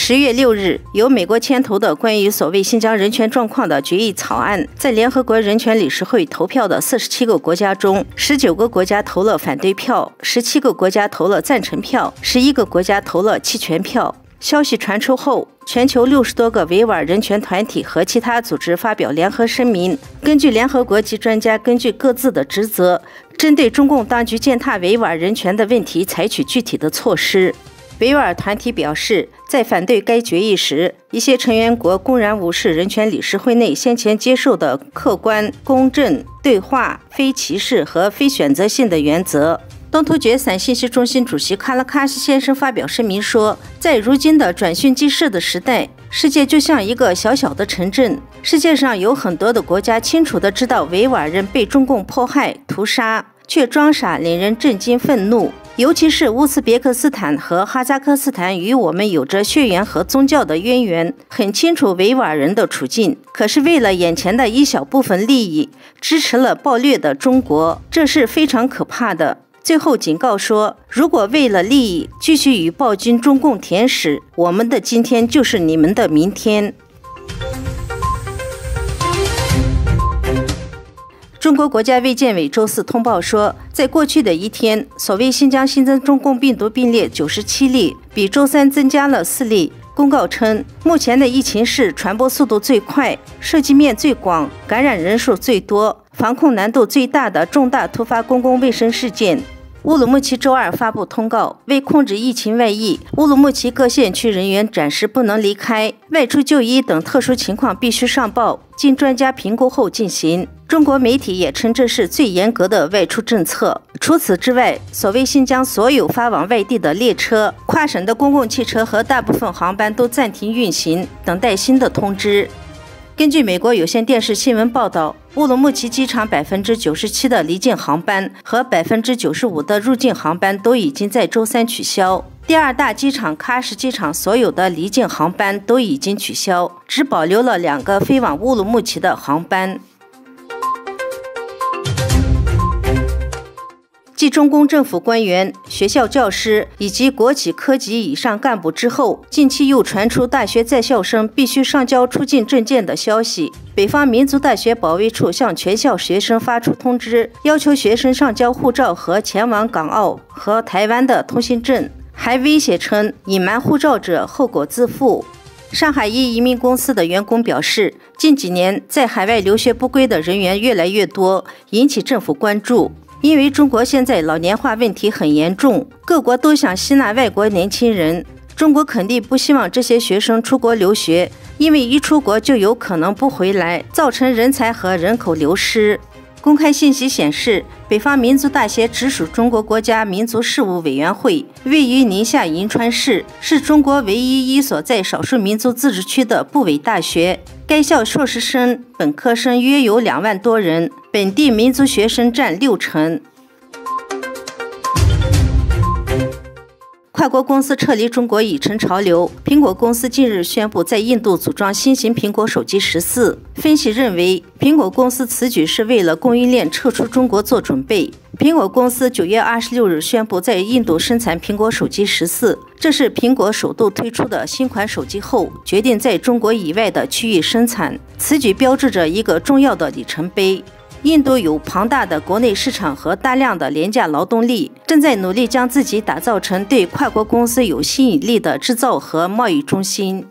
10月6日，由美国牵头的关于所谓新疆人权状况的决议草案，在联合国人权理事会投票的47个国家中，19个国家投了反对票，17个国家投了赞成票，11个国家投了弃权票。消息传出后，全球60多个维吾尔人权团体和其他组织发表联合声明，根据联合国及专家根据各自的职责，针对中共当局践踏维吾尔人权的问题采取具体的措施。维吾尔团体表示，在反对该决议时，一些成员国公然无视人权理事会内先前接受的客观、公正、对话、非歧视和非选择性的原则。东突厥散信息中心主席卡拉卡西先生发表声明说，在如今的转瞬即逝的时代，世界就像一个小小的城镇，世界上有很多的国家清楚地知道维吾尔人被中共迫害、屠杀，却装傻，令人震惊愤怒。尤其是乌兹别克斯坦和哈萨克斯坦与我们有着血缘和宗教的渊源，很清楚维吾尔人的处境，可是为了眼前的一小部分利益，支持了暴虐的中国，这是非常可怕的。最后警告说，如果为了利益继续与暴君中共舔屎，我们的今天就是你们的明天。中国国家卫健委周四通报说，在过去的一天，所谓新疆新增中共病毒病例97例，比周三增加了4例。公告称，目前的疫情是传播速度最快、涉及面最广、感染人数最多、防控难度最大的重大突发公共卫生事件。乌鲁木齐周二发布通告，为控制疫情外溢，乌鲁木齐各县区人员暂时不能离开，外出就医等特殊情况必须上报，经专家评估后进行。中国媒体也称这是最严格的外出政策。除此之外，所谓新疆所有发往外地的列车、跨省的公共汽车和大部分航班都暂停运行，等待新的通知。根据美国有线电视新闻报道，乌鲁木齐机场97%的离境航班和95%的入境航班都已经在周三取消。第二大机场喀什机场所有的离境航班都已经取消，只保留了2个飞往乌鲁木齐的航班。继中共政府官员、学校教师以及国企科级以上干部之后，近期又传出大学在校生必须上交出境证件的消息。北方民族大学保卫处向全校学生发出通知，要求学生上交护照和前往港澳和台湾的通行证，还威胁称隐瞒护照者后果自负。上海一移民公司的员工表示，近几年在海外留学不归的人员越来越多，引起政府关注。因为中国现在老年化问题很严重，各国都想吸纳外国年轻人，中国肯定不希望这些学生出国留学，因为一出国就有可能不回来，造成人才和人口流失。公开信息显示，北方民族大学直属中国国家民族事务委员会，位于宁夏银川市，是中国唯一一所在少数民族自治区的部委大学。该校硕士生、本科生约有2万多人，本地民族学生占60%。跨国公司撤离中国已成潮流。苹果公司近日宣布在印度组装新型苹果手机14。分析认为，苹果公司此举是为了供应链撤出中国做准备。苹果公司9月26日宣布在印度生产苹果手机14，这是苹果首度推出的新款手机后，决定在中国以外的区域生产。此举标志着一个重要的里程碑。印度有庞大的国内市场和大量的廉价劳动力，正在努力将自己打造成对跨国公司有吸引力的制造和贸易中心。